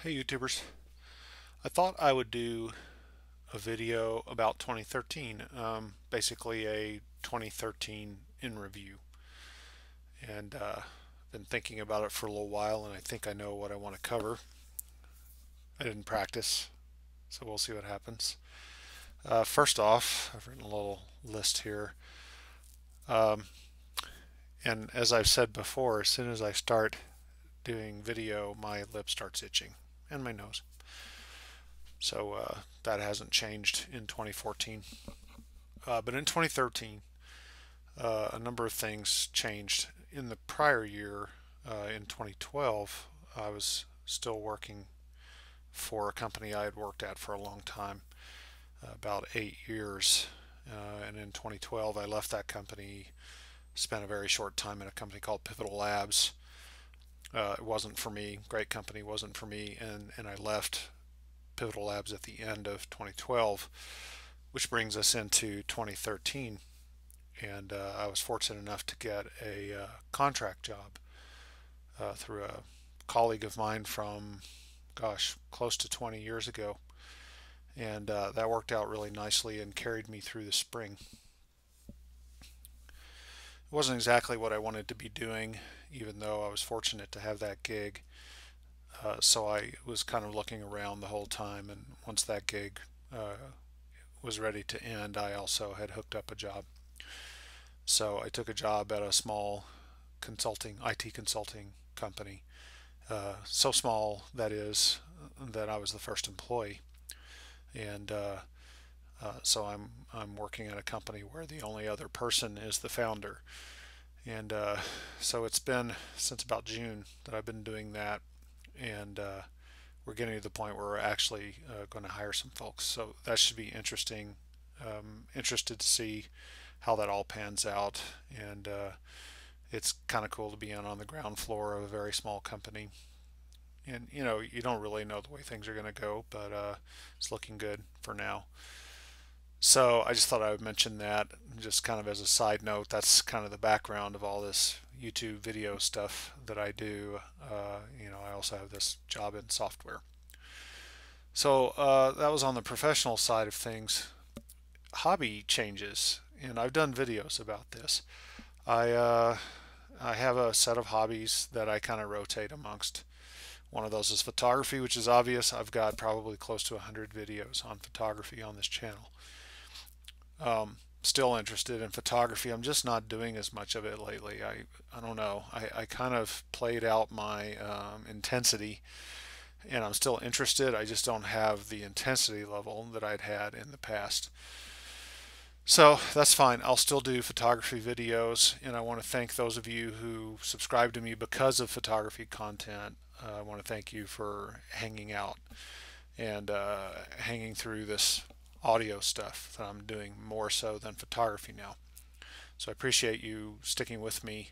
Hey YouTubers, I thought I would do a video about 2013, basically a 2013 in review. And been thinking about it for a little while, and I think I know what I want to cover. I didn't practice, so we'll see what happens. First off, I've written a little list here. Um, and as I've said before, as soon as I start doing video, my lip starts itching and my nose. So that hasn't changed in 2014. But in 2013, a number of things changed. In the prior year, in 2012, I was still working for a company I had worked at for a long time, about 8 years. And in 2012, I left that company, spent a very short time in a company called Pivotal Labs. It wasn't for me, great company, wasn't for me, and I left Pivotal Labs at the end of 2012, which brings us into 2013. And I was fortunate enough to get a contract job through a colleague of mine from, gosh, close to 20 years ago. And that worked out really nicely and carried me through the spring. It wasn't exactly what I wanted to be doing, even though I was fortunate to have that gig. So I was kind of looking around the whole time, and once that gig was ready to end, I also had hooked up a job. So I took a job at a small IT consulting company. So small, that is, that I was the first employee. And so I'm working at a company where the only other person is the founder. And so it's been since about June that I've been doing that. And we're getting to the point where we're actually going to hire some folks. So that should be interesting. Interested to see how that all pans out. And it's kind of cool to be on the ground floor of a very small company. And you don't really know the way things are going to go, but it's looking good for now. So I just thought I would mention that just kind of as a side note. That's kind of the background of all this YouTube video stuff that I do. I also have this job in software. So that was on the professional side of things. Hobby changes, and I've done videos about this. I have a set of hobbies that I kind of rotate amongst. One of those is photography, which is obvious. I've got probably close to 100 videos on photography on this channel. Still interested in photography. I'm just not doing as much of it lately. I don't know. I kind of played out my intensity, and I'm still interested. I just don't have the intensity level that I'd had in the past. So that's fine. I'll still do photography videos, and I want to thank those of you who subscribe to me because of photography content. I want to thank you for hanging out and hanging through this audio stuff that I'm doing more so than photography now. So I appreciate you sticking with me,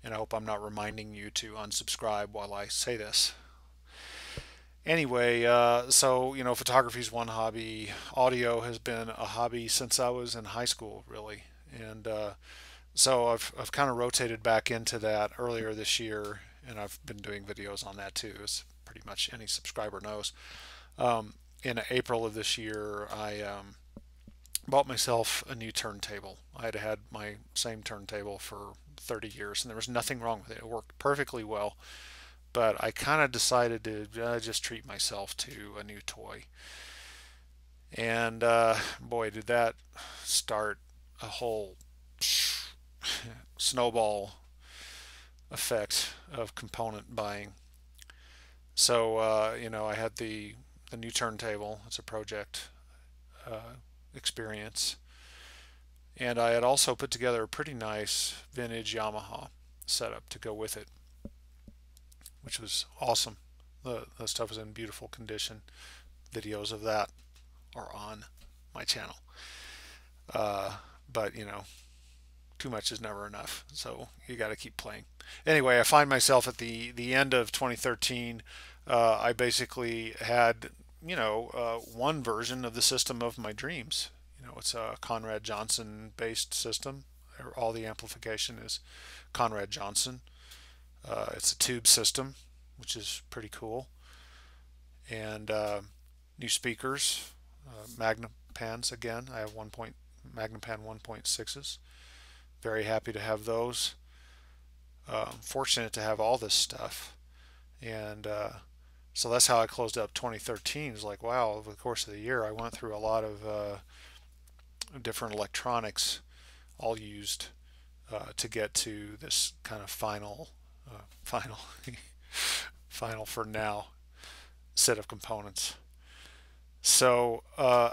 and I hope I'm not reminding you to unsubscribe while I say this. Anyway, so photography is one hobby. Audio has been a hobby since I was in high school, really, and so I've kind of rotated back into that earlier this year, and I've been doing videos on that too, as pretty much any subscriber knows. In April of this year, I bought myself a new turntable. I had had my same turntable for 30 years, and there was nothing wrong with it. It worked perfectly well. But I kind of decided to just treat myself to a new toy. And boy, did that start a whole snowball effect of component buying. So, I had the new turntable. It's a project experience. And I had also put together a pretty nice vintage Yamaha setup to go with it, which was awesome. The stuff is in beautiful condition. Videos of that are on my channel. But too much is never enough, so you got to keep playing. Anyway, I find myself at the end of 2013. I basically had one version of the system of my dreams. It's a Conrad Johnson based system. All the amplification is Conrad Johnson. It's a tube system, which is pretty cool. and new speakers, Magnepans again. I have Magnepan 1.6s. Very happy to have those. Fortunate to have all this stuff, and so that's how I closed up 2013. It's like, wow, over the course of the year, I went through a lot of different electronics, all used to get to this kind of final, final for now set of components. So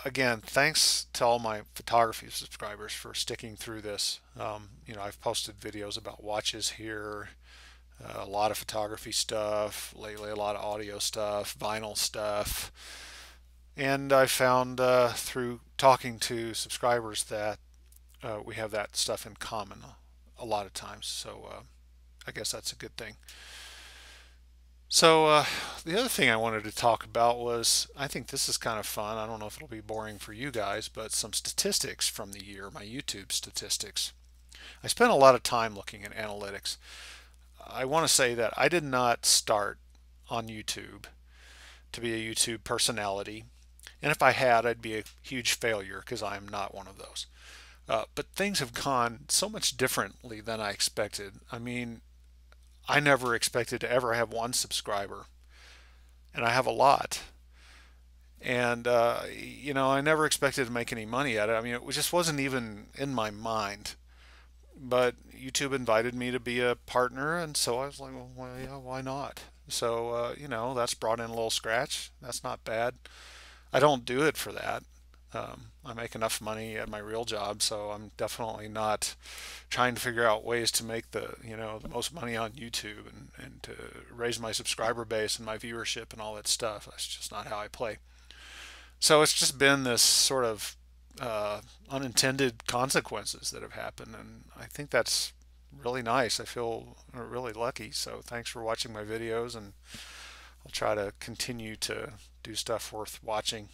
again, thanks to all my photography subscribers for sticking through this. I've posted videos about watches here, a lot of photography stuff, lately a lot of audio stuff, vinyl stuff, and I found through talking to subscribers that we have that stuff in common a lot of times. So I guess that's a good thing. So the other thing I wanted to talk about was, I think this is kind of fun. I don't know if it'll be boring for you guys, but some statistics from the year, my YouTube statistics. I spent a lot of time looking at analytics. I want to say that I did not start on YouTube to be a YouTube personality. And if I had, I'd be a huge failure because I am not one of those. But things have gone so much differently than I expected. I mean, I never expected to ever have one subscriber, and I have a lot. And I never expected to make any money at it. I mean, it just wasn't even in my mind. But YouTube invited me to be a partner, and so I was like, well, yeah, why not? So, that's brought in a little scratch. That's not bad. I don't do it for that. I make enough money at my real job, so I'm definitely not trying to figure out ways to make the most money on YouTube and to raise my subscriber base and my viewership and all that stuff. That's just not how I play. So it's just been this sort of unintended consequences that have happened, and I think that's really nice. I feel really lucky. So thanks for watching my videos, and I'll try to continue to do stuff worth watching.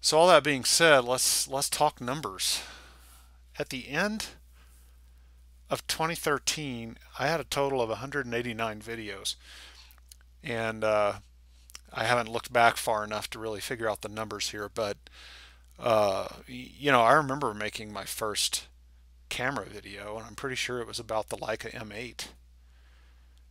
So all that being said, let's talk numbers. At the end of 2013, I had a total of 189 videos, and I haven't looked back far enough to really figure out the numbers here, but I remember making my first camera video, and I'm pretty sure it was about the Leica M8.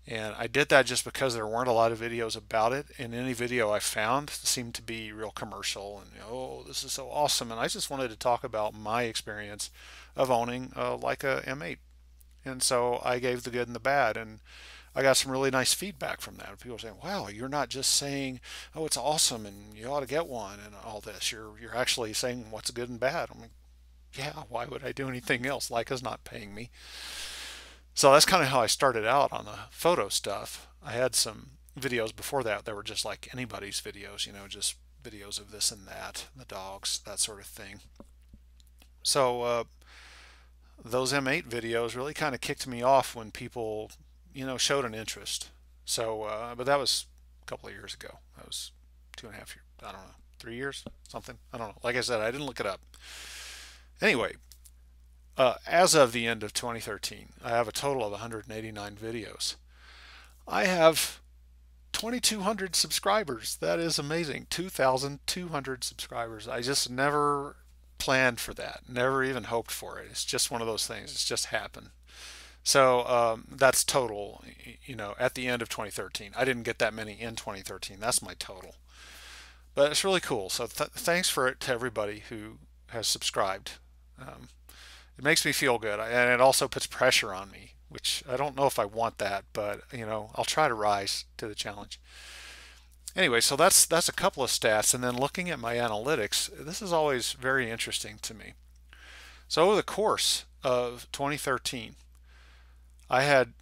And I did that just because there weren't a lot of videos about it, and any video I found seemed to be real commercial and, oh, this is so awesome. And I just wanted to talk about my experience of owning a Leica M8. And so I gave the good and the bad, and I got some really nice feedback from that. People saying, wow, you're not just saying, oh, it's awesome and you ought to get one and all this. You're actually saying what's good and bad. I'm like, yeah, why would I do anything else? Leica's not paying me. So that's kind of how I started out on the photo stuff. I had some videos before that that were just like anybody's videos, just videos of this and that, the dogs, that sort of thing. So those M8 videos really kind of kicked me off when people, showed an interest. So, but that was a couple of years ago. That was 2.5 years, I don't know, 3 years, something. I don't know. Like I said, I didn't look it up. Anyway, as of the end of 2013, I have a total of 189 videos. I have 2,200 subscribers. That is amazing. 2,200 subscribers. I just never planned for that. Never even hoped for it. It's just one of those things. It's just happened. So that's total, at the end of 2013. I didn't get that many in 2013. That's my total. But it's really cool. So thanks to everybody who has subscribed. It makes me feel good, and it also puts pressure on me, which I don't know if I want that, but I'll try to rise to the challenge. Anyway, so that's a couple of stats, and then looking at my analytics, this is always very interesting to me. So over the course of 2013, I had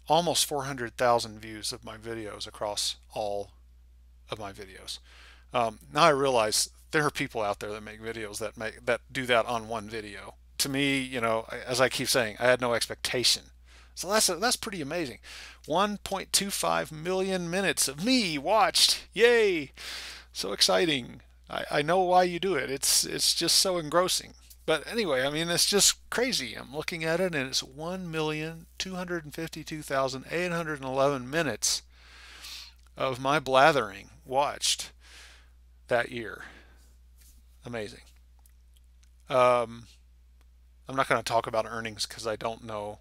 almost 400,000 views of my videos across all of my videos. Now I realize there are people out there that make videos that do that on one video. To me, as I keep saying, I had no expectation. So that's pretty amazing. 1.25 million minutes of me watched. Yay! So exciting. I know why you do it. It's just so engrossing. But anyway, I mean, it's just crazy. I'm looking at it, and it's 1,252,811 minutes of my blathering watched that year. Amazing. Um, I'm not going to talk about earnings because I don't know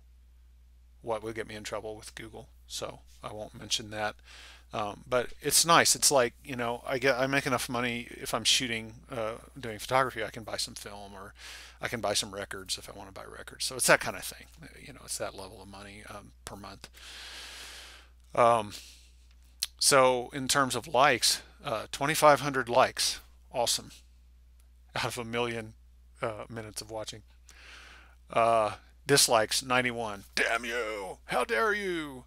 what would get me in trouble with Google, so I won't mention that. But it's nice. It's like, I make enough money if I'm shooting, doing photography. I can buy some film, or I can buy some records if I want to buy records. So it's that kind of thing. It's that level of money per month. Um, so in terms of likes, 2,500 likes, awesome, out of a million minutes of watching. Uh, Dislikes 91. Damn you! How dare you!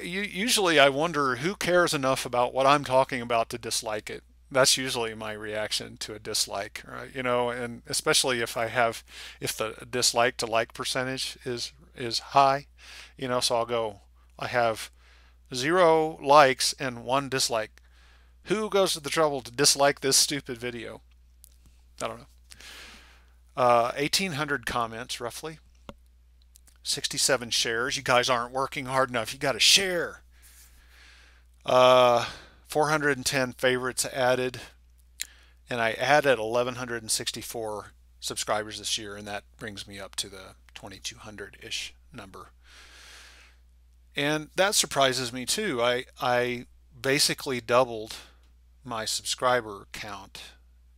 Usually I wonder who cares enough about what I'm talking about to dislike it. That's usually my reaction to a dislike, right? And especially if the dislike to like percentage is high, so I have 0 likes and 1 dislike. Who goes to the trouble to dislike this stupid video? I don't know. 1,800 comments roughly. 67 shares. You guys aren't working hard enough. You got to share. 410 favorites added, and I added 1,164 subscribers this year, and that brings me up to the 2,200-ish number. And that surprises me too. I basically doubled my subscriber count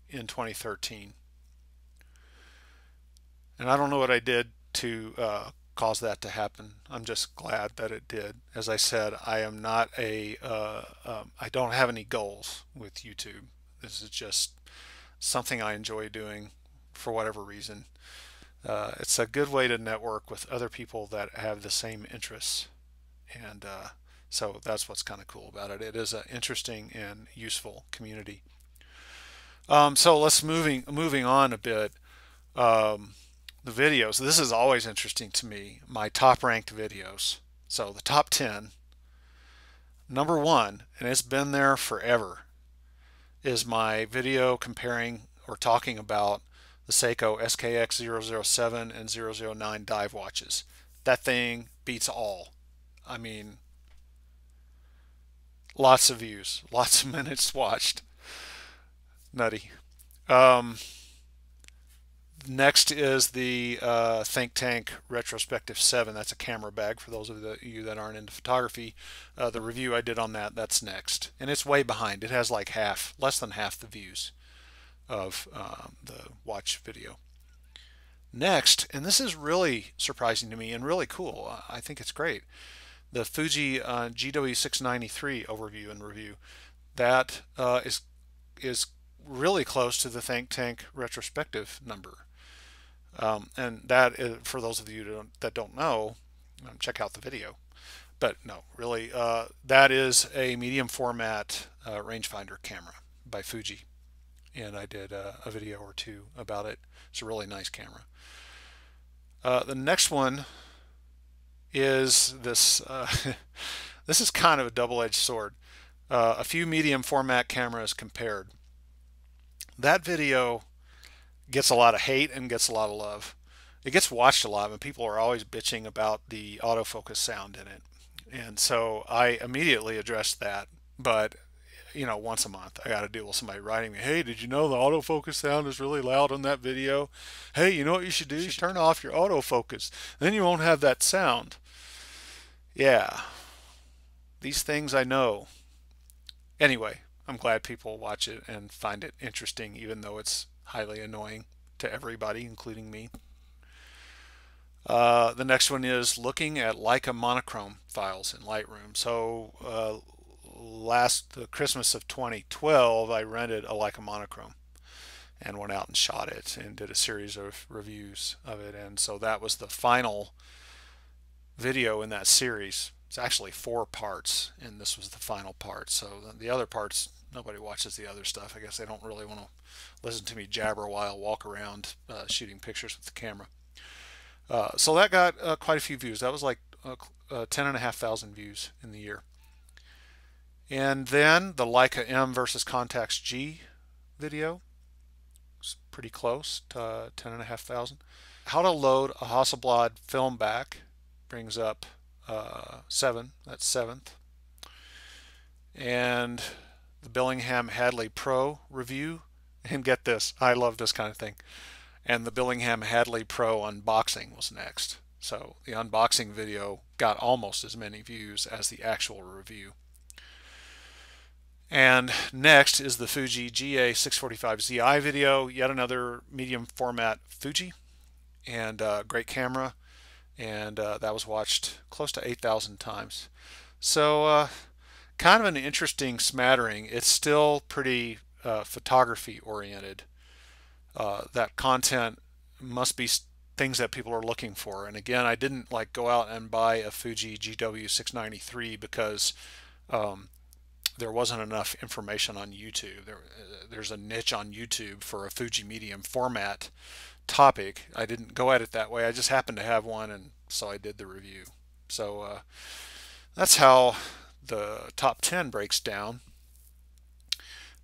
in 2013, and I don't know what I did to cause that to happen. I'm just glad that it did. As I said, I am not I don't have any goals with YouTube. This is just something I enjoy doing for whatever reason. It's a good way to network with other people that have the same interests, and so that's what's kind of cool about it. It is an interesting and useful community. So let's moving on a bit. The videos. This is always interesting to me. My top ranked videos. So the top 10. Number 1, and it's been there forever, is my video comparing or talking about the Seiko SKX007 and 009 dive watches. That thing beats all. I mean, lots of views, lots of minutes watched. Nutty. Next is the Think Tank Retrospective 7. That's a camera bag for those of you that aren't into photography. The review I did on that's next. And it's way behind. It has like less than half the views of the watch video. Next, and this is really surprising to me and really cool, I think it's great, the Fuji GW693 overview and review. That is really close to the Think Tank Retrospective number. And that is, for those of you that don't know, check out the video. But no, really, that is a medium format rangefinder camera by Fuji, and I did a video or 2 about it. It's a really nice camera. The next one is this. This is kind of a double-edged sword. A few medium format cameras compared. That video gets a lot of hate and gets a lot of love. It gets watched a lot, and people are always bitching about the autofocus sound in it. And so I immediately addressed that. But, once a month I got to deal with somebody writing me, hey, did you know the autofocus sound is really loud on that video? Hey, you know what you should do? You should turn off your autofocus. Then you won't have that sound. Yeah. These things I know. Anyway, I'm glad people watch it and find it interesting, even though it's highly annoying to everybody, including me. The next one is looking at Leica monochrome files in Lightroom. So the Christmas of 2012, I rented a Leica monochrome and went out and shot it and did a series of reviews of it. And so that was the final video in that series. It's actually 4 parts, and this was the final part. So the other parts, nobody watches the other stuff. I guess they don't really want to listen to me jabber while I walk around shooting pictures with the camera. So that got quite a few views. That was like 10,500 views in the year. And then the Leica M versus Contax G video. It's pretty close to 10,500. How to load a Hasselblad film back brings up 7. That's 7th. and the Billingham Hadley Pro review. And get this, I love this kind of thing. And the Billingham Hadley Pro unboxing was next. So the unboxing video got almost as many views as the actual review. And next is the Fuji GA645ZI video, yet another medium format Fuji, and great camera, and that was watched close to 8,000 times. So kind of an interesting smattering. It's still pretty photography oriented. That content must be things that people are looking for. And again, I didn't like go out and buy a Fuji GW693 because there wasn't enough information on YouTube. There's a niche on YouTube for a Fuji medium format topic. I didn't go at it that way. I just happened to have one, and so I did the review. So that's how the top 10 breaks down.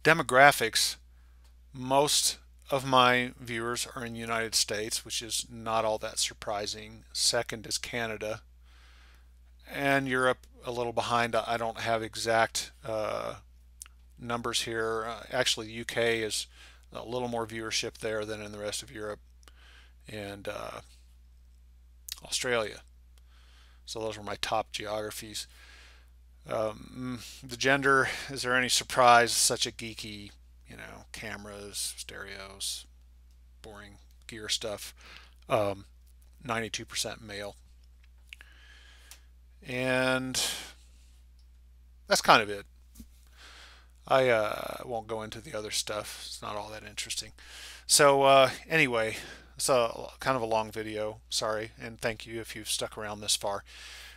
Demographics: most of my viewers are in the United States, which is not all that surprising. Second is Canada, and Europe a little behind. I don't have exact numbers here. Actually, the UK is a little more viewership there than in the rest of Europe, and Australia. So those were my top geographies. The gender, is there any surprise? Such a geeky, cameras, stereos, boring gear stuff. 92% male. And that's kind of it. I won't go into the other stuff. It's not all that interesting. So anyway, it's a kind of a long video. Sorry, and thank you if you've stuck around this far.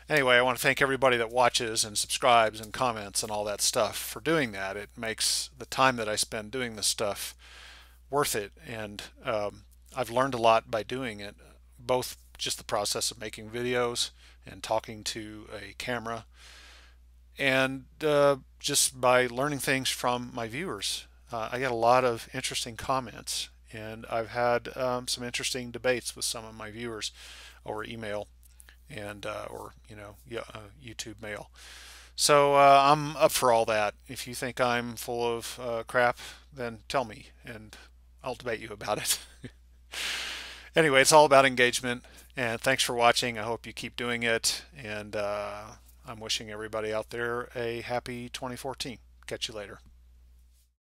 Anyway, I want to thank everybody that watches and subscribes and comments and all that stuff for doing that. It makes the time that I spend doing this stuff worth it, and I've learned a lot by doing it, both just the process of making videos and talking to a camera, and just by learning things from my viewers. I get a lot of interesting comments, and I've had some interesting debates with some of my viewers over email and or YouTube mail. So I'm up for all that. If you think I'm full of crap, then tell me, and I'll debate you about it. Anyway, it's all about engagement, and thanks for watching. I hope you keep doing it, and I'm wishing everybody out there a happy 2014. Catch you later.